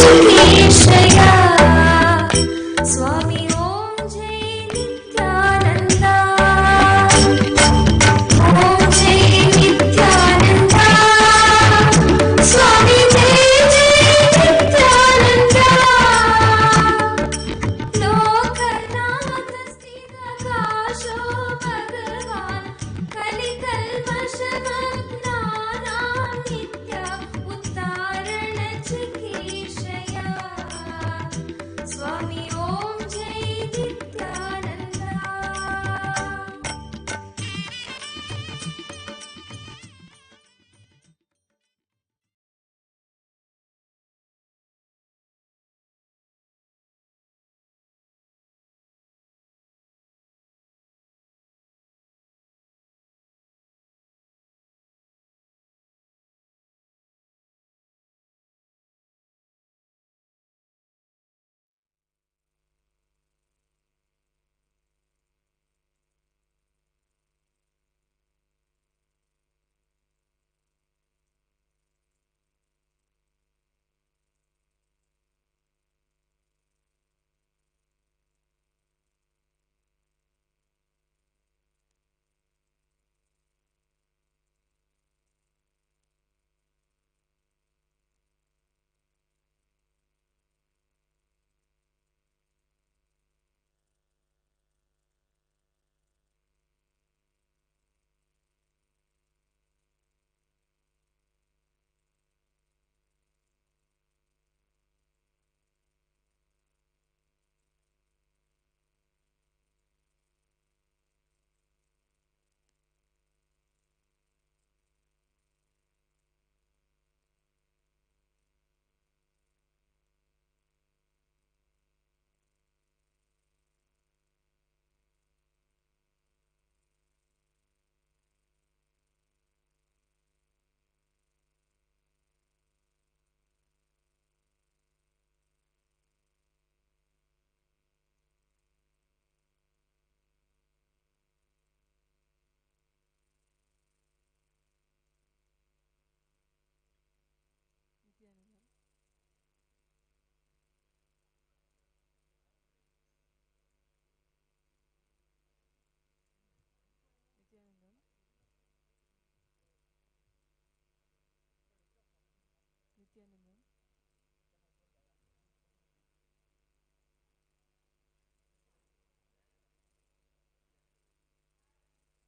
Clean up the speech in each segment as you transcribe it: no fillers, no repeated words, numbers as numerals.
चिकीर्षया स्वामी ओम जय नित्यानंदा ओम जय नित्यानंदा स्वामी जय जय नित्यानंदा लोकनाथ स्थितकाशो भगवान कलिकल्मषमग्नानां नित्या उत्तारण चिकीर्षया स्वामी ओम जय Nityananda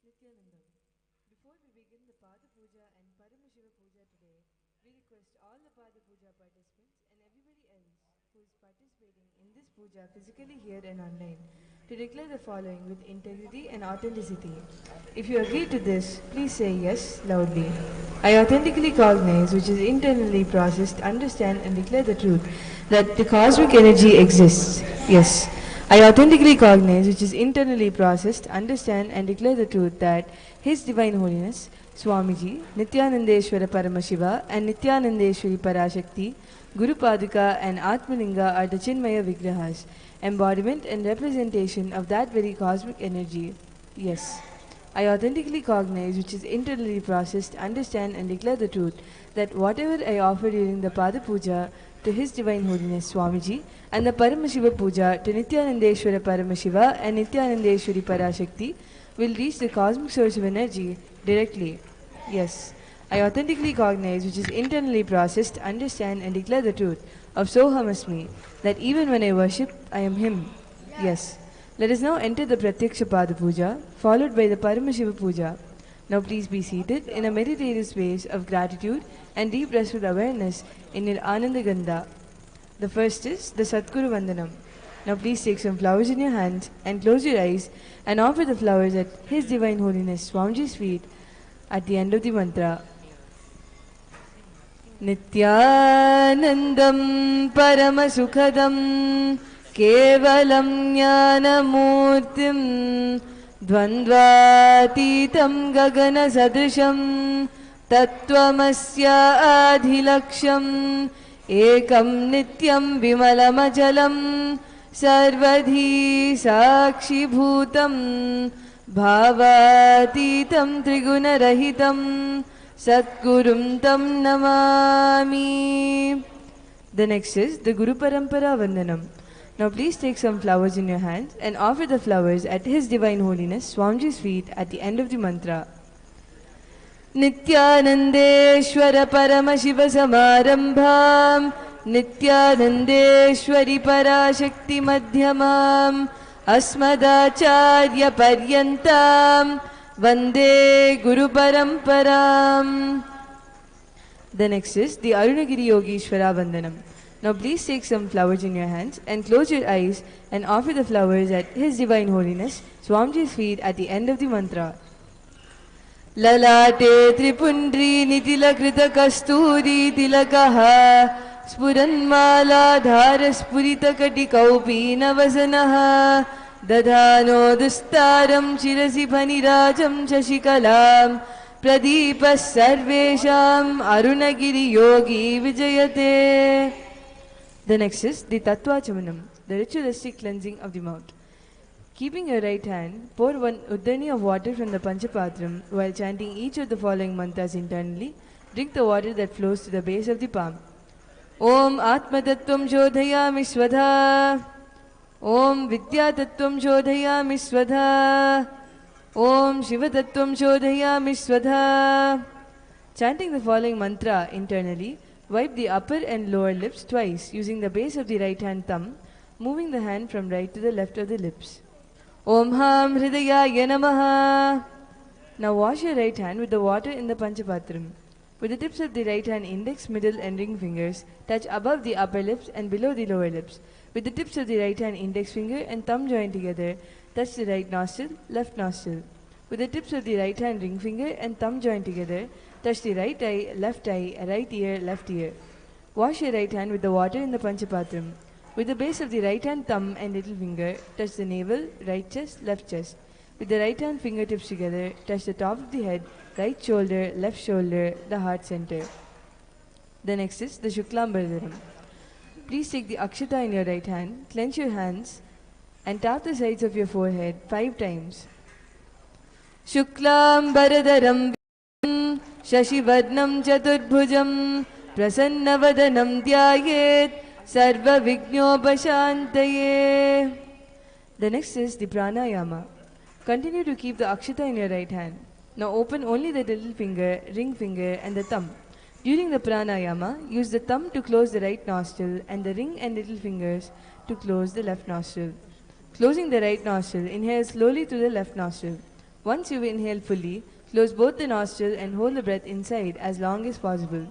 Nityanandam. Before we begin the Pada Puja and Paramashiva Puja today, we request all the Pada Puja participants and everybody else who is participating in this puja physically here and online to declare the following with integrity and authenticity. If you agree to this, please say yes loudly. I authentically cognize, which is internally processed, understand and declare the truth that the cosmic energy exists. Yes. I authentically cognize, which is internally processed, understand and declare the truth that His Divine Holiness, Swamiji, Nityanandeshwara Paramashiva and Nityanandeshwari Parashakti, Guru Paduka and Atmalinga are the Chinmaya Vigrahas, embodiment and representation of that very cosmic energy. Yes. I authentically cognize, which is internally processed, understand and declare the truth that whatever I offer during the Pada Puja to His Divine Holiness Swamiji and the Paramashiva Puja to Nityanandeshwara Paramashiva and Nityanandeshwari Parashakti will reach the cosmic source of energy directly. Yes. I authentically cognize, which is internally processed, understand and declare the truth of Sohamasmi, that even when I worship, I am Him. Yes. Let us now enter the Pratyaksha Pada Puja, followed by the Paramashiva Puja. Now please be seated in a meditative space of gratitude and deep restful awareness in your Ananda Gandha. The first is the Satguru Vandanam. Now please take some flowers in your hands and close your eyes and offer the flowers at His Divine Holiness Swamiji's feet at the end of the mantra. Nityanandam Paramasukhadam Kevalam Jnanamurtim Dvandvatitam Gagana Sadrisham Tattvamasya Adhilaksham Ekam Nityam Vimalamajalam Sarvadhi Sakshi Bhutam Bhavatitam Trigunarahitam Satgurum Tam Namami. The next is the Guru Parampara Vandanam. Now please take some flowers in your hands and offer the flowers at His Divine Holiness Swamiji's feet at the end of the mantra. Nityanandeshwara Paramashiva Samarambham Nityanandeshwari Parashakti Madhyamam Asmadacharya Paryantam Vande Guru Paramparam. The next is the Arunagiri Yogeshwara Vandanam. Now please take some flowers in your hands and close your eyes and offer the flowers at His Divine Holiness Swamiji's feet at the end of the mantra. Lalate Tripundri Nitilakrita Kasturi Tilakaha Spuranmala Dhara Spurita Katikaupi Navasanaha Dadhano Dustaram Chirasi Bhanirajam Shashikalam Pradipa Sarvesham Arunagiri Yogi Vijayate. The next is the Tattva Chamanam, the ritualistic cleansing of the mouth. Keeping your right hand, pour one uddhani of water from the Panchapatram while chanting each of the following mantras internally. Drink the water that flows to the base of the palm. Om Atma Tattvam Shodhayami Swadha. Om Vidya Tattvam Shodhayami Swadha. Om Shiva Tattvam Shodhayami Swadha. Chanting the following mantra internally, wipe the upper and lower lips twice using the base of the right hand thumb, moving the hand from right to the left of the lips. Om Ham Hridayaya Namaha. Now wash your right hand with the water in the Panchapatram. With the tips of the right hand index, middle and ring fingers, touch above the upper lips and below the lower lips. With the tips of the right hand index finger and thumb joined together, touch the right nostril, left nostril. With the tips of the right hand ring finger and thumb joined together, touch the right eye, right ear, left ear. Wash your right hand with the water in the Panchapatram. With the base of the right hand thumb and little finger, touch the navel, right chest, left chest. With the right hand fingertips together, touch the top of the head, right shoulder, left shoulder, the heart center. The next is the Shuklam Bharadaram. Please take the Akshata in your right hand, clench your hands, and tap the sides of your forehead 5 times. Shuklam Bharadaram Shashivadnam Chaturbhujam Prasannavadanam Dhyayet Sarva Vignopashantaye. The next is the Pranayama. Continue to keep the Akshata in your right hand. Now open only the little finger, ring finger and the thumb. During the Pranayama, use the thumb to close the right nostril and the ring and little fingers to close the left nostril. Closing the right nostril, inhale slowly through the left nostril. Once you inhale fully, close both the nostrils and hold the breath inside as long as possible.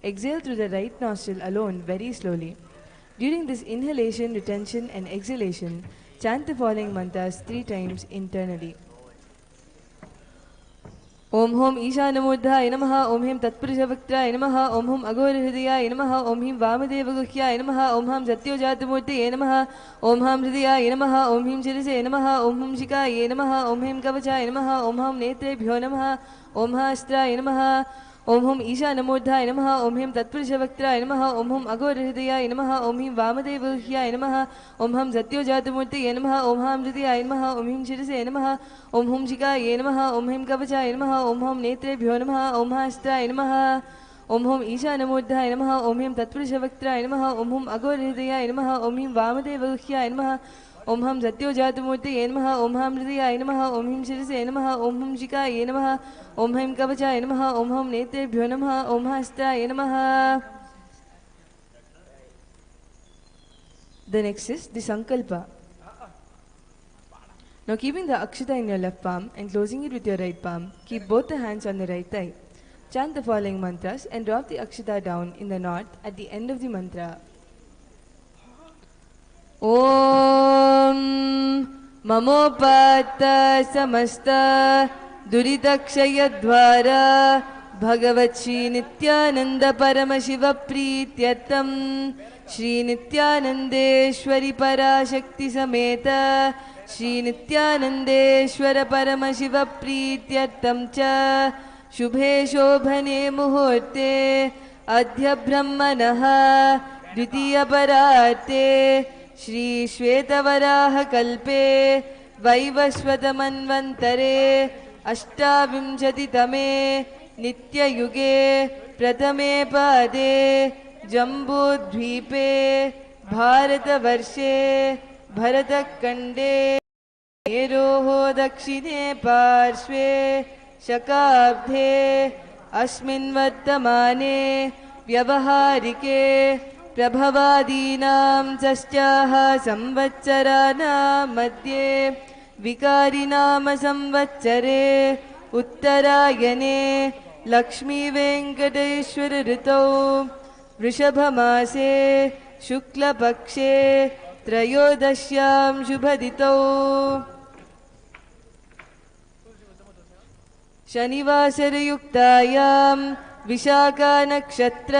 Exhale through the right nostril alone very slowly. During this inhalation, retention and exhalation, chant the following mantras 3 times internally. Om Hom Ishanamurdhaya Namaha, Om Him Tatpurushavaktraya Namaha, Om Hum Aghorahridayaya Namaha, Om Him Vamadevagukhyaya Namaha, Om Ham Satyojatmurtaya Namaha, Om Ham Hridayaya Namaha, Om Him Shirase Namaha, Om Hum Shikaya Namaha, Om Him Kavachaya Namaha, Om Ham Netrebhyo Namaha, Om Hastraya Namaha, Om Hum Ishanamurdhaya Namaha, Om Him Tatpurushavaktraya Namaha, Om Hum Aghorahridayaya Namaha, Om Him Vamadevagukhyaya Namaha, Om Ham Satyojatmurtaya Namaha, Om Ham Hridayaya Namaha, Om Him Shirase Namaha, Om Hum Shikaya Namaha, Om Him Kavachaya Namaha, Om Hum Netrebhyo Namaha, Om Hastraya Namaha, Om Hum Ishanamurdhaya Namaha, Om Him Tatpurushavaktraya Namaha, Om Hum Aghorahridayaya Namaha, Om Him Vamadevagukhyaya Namaha, Om Ham Satyojatmurtaya Namaha, Om Ham Hridayaya Namaha, Om Him Shirase Namaha, Om Hum Shikaya Namaha, Om Him Kavachaya Namaha, Om Hum Netrebhyo Namaha, Om Hastraya Namaha. The next is the Sankalpa. Now keeping the Akshata in your left palm and closing it with your right palm, keep both the hands on the right thigh. Chant the following mantras and drop the Akshata down in the knot at the end of the mantra. Om Mamopata Samasta Duritakshayadvara Bhagavat Shri Nityananda Paramashiva Prityartam Shri Nityanandeshwari Parashakti Sameta Shri Nityanandeshwara Paramashiva Prityartam Cha Shubhe Shobhane Muhurte Adhya Brahmanaha Dvitiya Parate Shri Shvetavaraha Kalpe Vaivasvatamanvantare Ashtavimshatitame Nitya Yuge Pratame Pade जम्बूद्वीपे भारतवर्षे भरतखण्डे मेरोः दक्षिणे पार्श्वे शकाब्दे अस्मिन् वर्तमाने व्यवहारिके प्रभवादीनां षष्ट्याः संवत्सराणां मध्ये विकारिनाम संवत्सरे उत्तरायणे लक्ष्मीवेङ्कटेश्वर ऋतौ वृषभमासे शुक्लपक्षे त्रयोदश्यां शुभदितौ शनिवासरयुक्तायां विशाखा नक्षत्र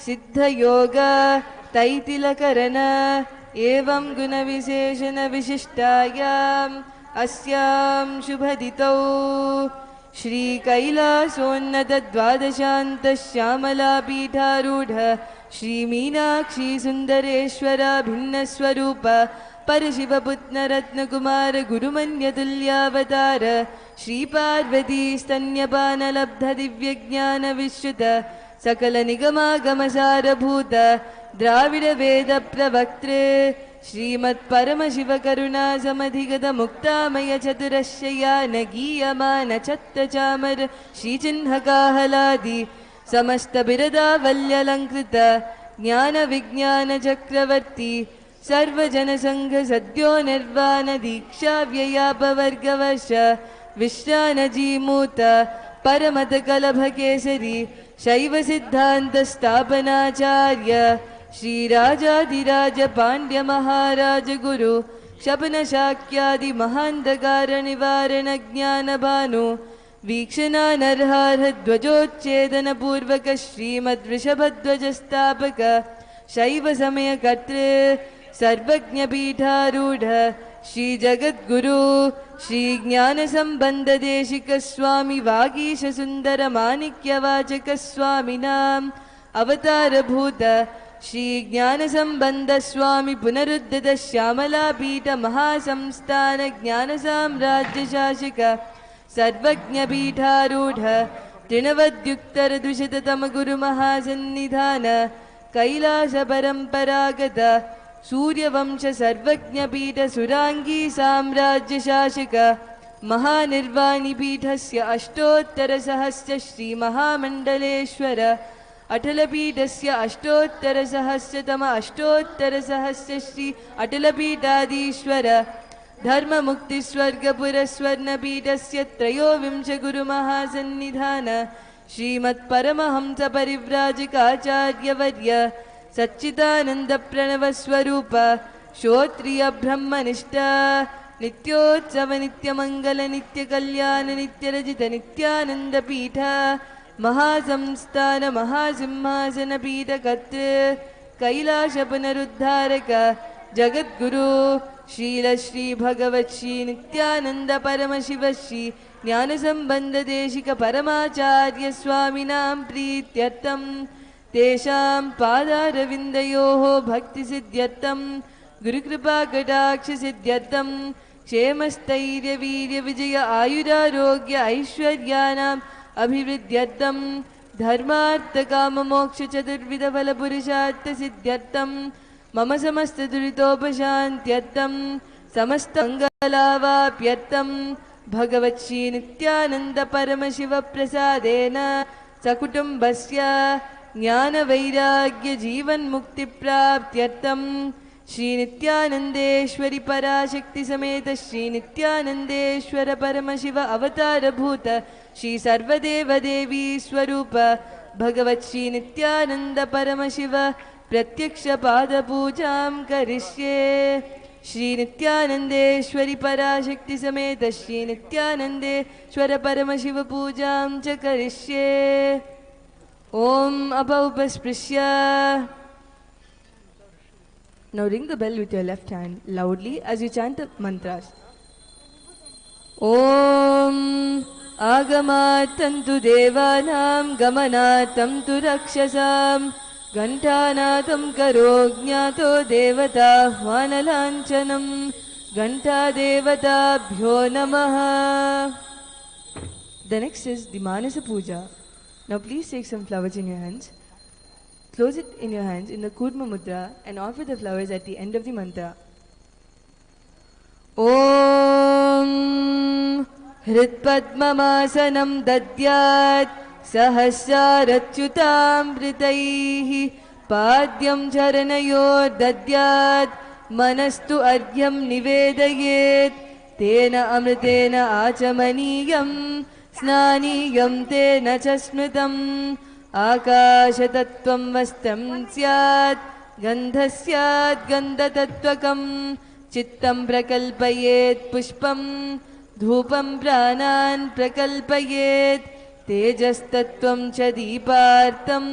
सिद्धयोग तैतिलकरण एवं गुणविशेषण विशिष्टायाम् अस्यां शुभदितौ श्री कैलासोन्नत द्वादशान्त श्यामलापीठारूढ श्री मीनाक्षी सुन्दरेश्वरा भिन्नस्वरूप परशिवपुत्र रत्नकुमार गुरुमन्यतुल्यावतार श्री पार्वती स्तन्यपानलब्ध दिव्यज्ञान विश्रुत सकल निगमागमसारभूत द्राविड वेद प्रवक्त्रे श्रीमत् परमशिव करुणा समधिगत मुक्तामय चतुरश्रयान गीयमान छत्र चामर श्रीचिह्नकाहलादि समस्त बिरदावल्यलङ्कृत ज्ञान विज्ञान चक्रवर्ती सर्वजन संघ सद्यो निर्वाण दीक्षा व्ययापवर्गवर्ष विश्रानजीमूत परमत कलभ केसरी शैव सिद्धांत स्थापनाचार्य श्री राजाधिराज पांड्य महाराज गुरु शबन शाक्यादि महांधकार निवारण ज्ञान भानु वीक्षणा नरहार ध्वजोच्छेदन पूर्वक श्रीमद् वृषभध्वज स्थापक शैव समय कर्तृ सर्वज्ञ पीठारूढ़ श्री जगद्गुरु श्री ज्ञान संबंध देशिक स्वामी वागीश सुंदर माणिक्य वाचक स्वामिनाम अवतार भूत श्री ज्ञान संबंध स्वामी पुनरुद्धित श्यामला पीठ महासंस्थान ज्ञान साम्राज्य शासक सर्वज्ञ पीठारूढ़ तृणवद्युक्तर दुशततम गुरु महासन्निधान कैलास परंपरागत सूर्यवंश सर्वज्ञ पीठ सुरांगी साम्राज्य शासक महानिर्वाणी पीठस्य अष्टोत्तर सहस्र श्री महामंडलेश्वर अटलपीठस्य अष्टोत्तर सहस्रतम अष्टोत्तर सहस्र श्री अटलपीठाधीश्वर धर्म मुक्ति स्वर्ग पुरस्वर्ण पीठस्य त्रयोविंश गुरु महासन्निधान श्रीमत् परमहंस परिव्राजकाचार्यवर्य सच्चिदानंद प्रणव स्वरूप श्रोत्रिय ब्रह्मनिष्ठ नित्योत्सव नित्यमंगल नित्य कल्याण नित्य रजित नित्यानंद पीठ महासंस्थान महासिंहासन पीठ कर्तृ कैलाश पुनरुद्धारक जगद्गुरु श्रील श्री भगवत श्री नित्यानंद परम शिव श्री ज्ञान संबंध देशिक परमाचार्य स्वामिनां प्रीत्यर्थम तेषां पादारविन्दयोः भक्ति सिद्ध्यर्थम गुरुकृपा कटाक्ष सिद्ध्यर्थम क्षेमस्थैर्य वीर्य विजय आयुरारोग्य ऐश्वर्यानाम् अभिवृद्ध्यर्थम धर्मार्थ काम मोक्ष चतुर्विध फल पुरुषार्थ सिद्ध्यर्थम मम समस्त दुरितोपशान्त्यर्थम समस्त मंगलावाप्यर्थम भगवत् श्री नित्यानंद परम शिव प्रसादेन सकुटुम्बस्य ज्ञान वैराग्य जीवन मुक्ति प्राप्त्यर्थम श्री नित्यानंदेश्वरी पराशक्ति समेत श्री नित्यानंदेश्वर परम शिव अवतार भूत श्री सर्वदेव देवी स्वरूप भगवत् श्री नित्यानंद परम शिव प्रत्यक्ष पाद पूजां करिष्ये श्री नित्यानंदेश्वरी पराशक्ति समेत श्री नित्यानंदेश्वर परम शिव पूजां च करिष्ये ओम अपौपस्पृश्य. Now ring the bell with your left hand loudly as you chant the mantras. Om Agamatantu Devanam Gamanatam tu Rakshasam Gantanatam Karo Jnato Devata Hvanalanchanam Ganta Devata Bhyo Namaha. The next is the Manasa Puja. Now please take some flowers in your hands. Close it in your hands in the Kurma Mudra and offer the flowers at the end of the mantra. Om Hritpadmasanam Dadyat Sahasrachutamritaihi Padyam Charanayor Dadyat Manastu Argyam Nivedayet Tena Amritena Achamaniyam Snaniyam Tena Chasmritam Akashatattvam Vastam Syat Gandhasyat Gandhatatvakam Chittam Prakalpayet Pushpam Dhupam Pranan Prakalpayet Tejastattvam Cha Deepartam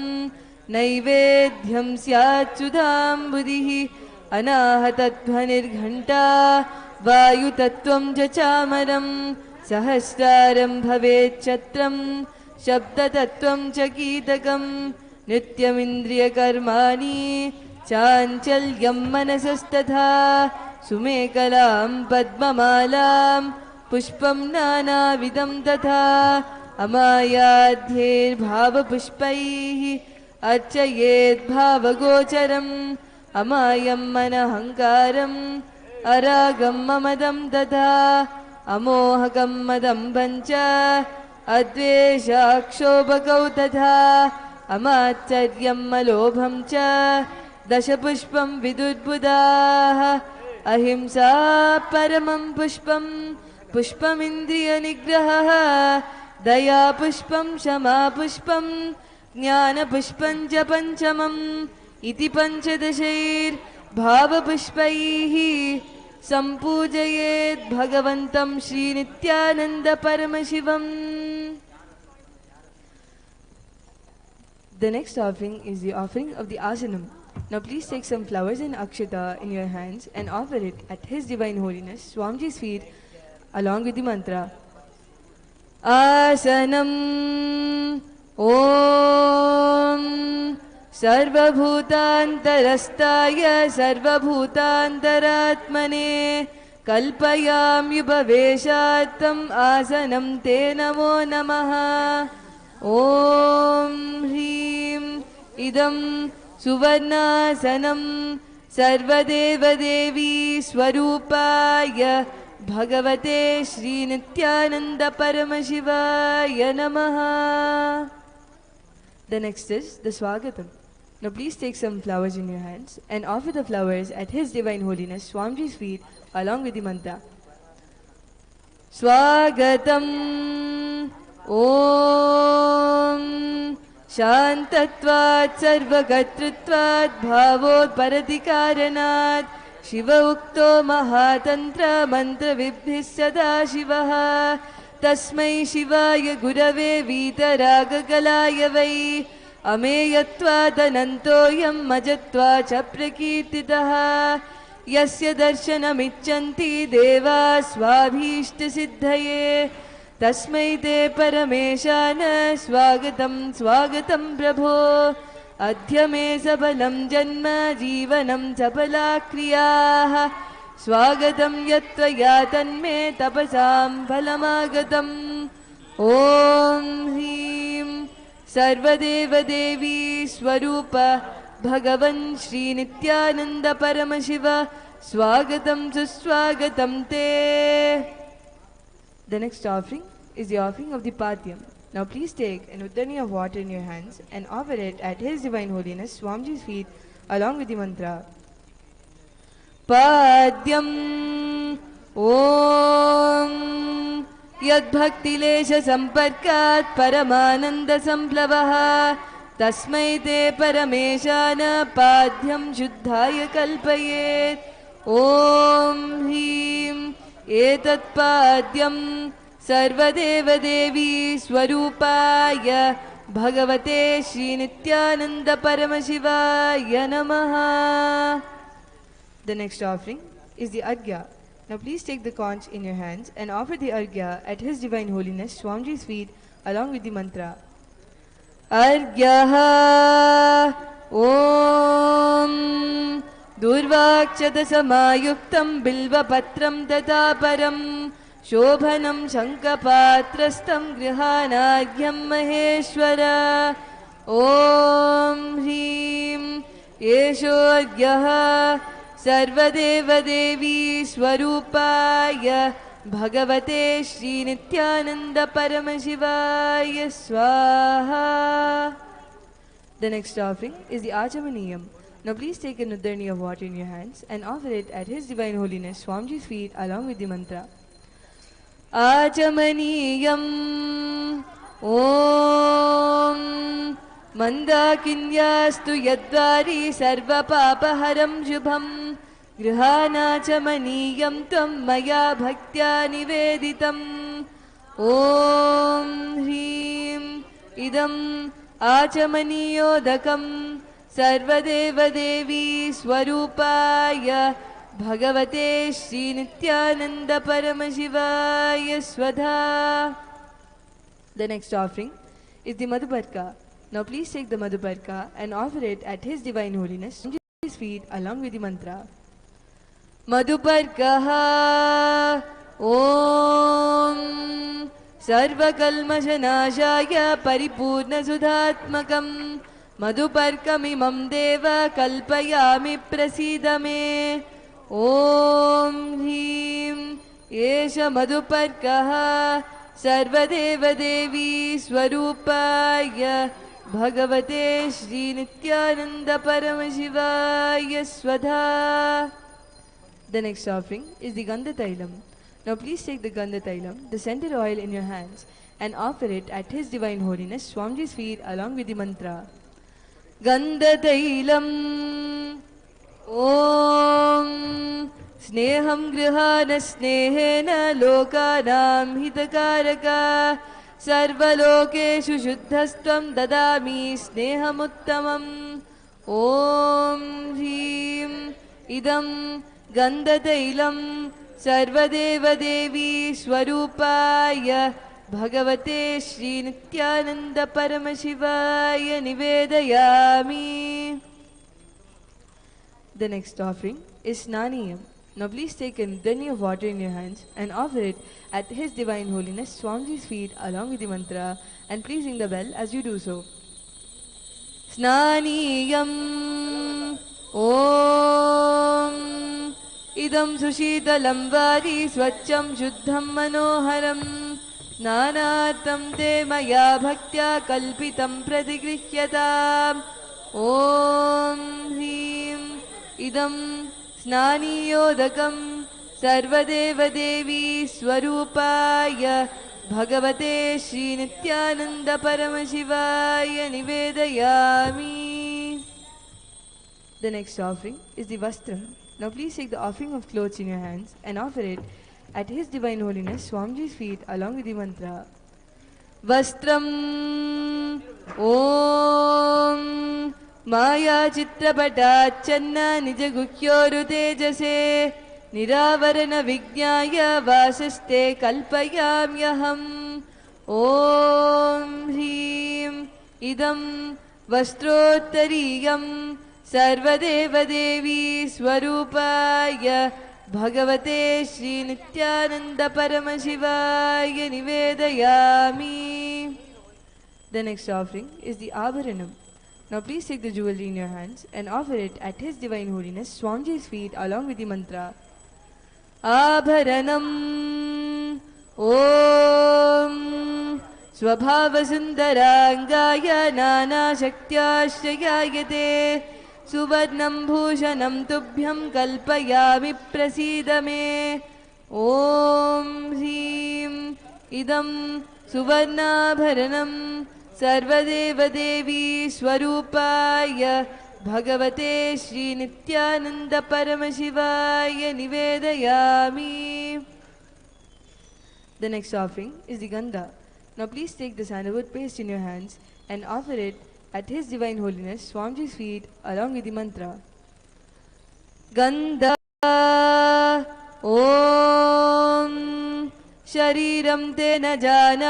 Naivedhyam Syat Sudham Buddhihi Anahatatvanirghanta Vayutattvam Cha Chamaram Sahasraram Bhavet Chatram Shabdatattvam Cha Kitakam Nityamindriya Karmani Chanchalyam Manasastatha Sumekalam Padmamalam Pushpam Nanavidam Tatha Amayadhyir Bhava Pushpaihi Archayet Bhava Gocharam Amayam Manahankaram Aragam Mamadam Tatha Amohakam Madam Pancha Adveshakshobhakau Tatha Amacharyam Malobham Cha Dashapushpam Vidurbudaha Ahimsa Paramam Pushpam Pushpam Indriya Nigraha Daya Pushpam Shama Pushpam Jnana Pushpam Cha Panchamam Iti Panchadashair Bhava Pushpaihi Sampujayet Bhagavantam Shri Nityananda Paramashivam. The next offering is the offering of the Asanam. Now please take some flowers and akshata in your hands and offer it at His Divine Holiness Swamiji's feet along with the mantra. Asanam Om Sarvabhutantarastaya Sarvabhutantaratmane Kalpayam Yubhaveshatam Asanam Te Namo Namaha. Om Hrim Idam Suvarnasanam Sarvadeva Devi Swarupaya Bhagavate Shri Nityananda Paramashivaya Namaha. The next is the Swagatam. Now please take some flowers in your hands and offer the flowers at His Divine Holiness Swamiji's feet along with the mantra. Swagatam Om Shantatvat Sarvagatrutvat Bhavot Paratikaranat Shiva Ukto Mahatantra Mantra Vibhis Sada Shivaha Tasmai Shivaya Gurave Vitaraga Kalaya Vai Ameyatvat Anantoyam Majatva Chaprakirtitaha Yasya Darshanamichanti Deva Swabhishta Siddhaye Tasmai Te Parameshana Swagatam Swagatam Prabho Adhyame Sabalam Janma Jivanam Sapala Kriyaha Swagatam Yatvaya Tanme Tapasam Phalamagatam. Om Hrim Sarvadeva Devi Swarupa Bhagavan Shri Nityananda Paramashiva Swagatam Suswagatam Te. The next offering is the offering of the Patyam. Now please take an uddani of water in your hands and offer it at His Divine Holiness Swamiji's feet along with the mantra. Padyam Om Yad Bhakti Lesha Samparkat Paramananda Samplavaha Tasmai Te Parameshana Padyam Shuddhaya Kalpayet. Om Hrim Etat Padyam Sarvadeva Devi Swarupaya Bhagavate Shri Nityananda Paramashivaya Namaha. The next offering is the Arghya. Now please take the conch in your hands and offer the Arghya at His Divine Holiness Swamiji's feet along with the mantra. Arghyaha Om Durvakshata Samayuktam Bilva Patram Tataparam Shobhanam Shankapatrastam Grihanargyam Maheshwara. ॐ ह्रीं येषोऽद्यः सर्वदेवदेवी स्वरूपाय भगवते श्रीनित्यानन्दपरमशिवाय स्वाहा. The next offering is the Achamaniyam. Now please take a nudharni of water in your hands and offer it at His Divine Holiness Swamiji's feet along with the mantra. Achamaniyam Om Mandakinyastu Yadvari Sarvapapaharam Shubham Grihanachamaniyam Tvam Maya Bhaktya Niveditam. Om Hrim Idam Achamaniyodakam Sarvadevadevi Swarupaya Bhagavate Shri Nityananda Paramashivaya Swadha. The next offering is the Madhubarka. Now please take the Madhubarka and offer it at His Divine Holiness His feet along with the mantra. Madhubarkaha Om Sarvakalmashanashaya Paripurna Sudhatmakam Madhuparkamimam Deva Kalpayami Prasidame. Om Hrim Yesha Madhuparkaha Sarvadevadevi Swarupaya Bhagavate Shri Nityananda Paramashivaya Swadha. The next offering is the Gandha Tailam. Now please take the Gandha Tailam, the scented oil in your hands, and offer it at His Divine Holiness Swamiji's feet along with the mantra. Gandha Tailam Om Sneham Grihana Snehena Lokanam Hitakaraka Sarvalokeshu Shuddhastvam Dadami Snehamuttamam. Om Hrim Idam Gandhatailam Sarvadevadevi Swarupaya Bhagavate Shri Nityananda Paramashivaya Nivedayami. The next offering is Snaniyam. Now please take a nudharni of water in your hands and offer it at His Divine Holiness Swamiji's feet along with the mantra, and please ring the bell as you do so. Snaniyam Om Idam Sushitalam Vari Swacham Shuddham Manoharam Nanatam Te Maya Bhaktya Kalpitam Pratigrihyataam. Om Hrim Idam Snaniyodakam Sarvadevadevi Swarupaya Bhagavate Shri Nityananda Paramashivaya Nivedayami. The next offering is the Vastram. Now please take the offering of clothes in your hands and offer it at His Divine Holiness Swamiji's feet along with the mantra. Vastram Om Maya Chitrapatachanna Nijaguhyoru Tejase Niravarana Vijnaya Vasaste Kalpayamyaham. Om Hrim Idam Vastrottariyam Sarvadevadevi Swarupaya Bhagavate Shri Nityananda Paramashivaya Nivedayami. The next offering is the Abharanam. Now please take the jewelry in your hands and offer it at His Divine Holiness Swamiji's feet along with the mantra. Abharanam Om Swabhavasundarangaya Nana Shaktyashrayayate Suvarnam Bhushanam Tubhyam Kalpayami Prasidame. Om Hrim Idam Suvarnabharanam Sarvadevadevi Swarupaya Bhagavate Shri Nityananda Paramashivaya Nivedayami. The next offering is the Gandha. Now please take the sandalwood paste in your hands and offer it at His Divine Holiness Swamiji's feet along with the mantra. Gandha Om Shariram Te Na Jana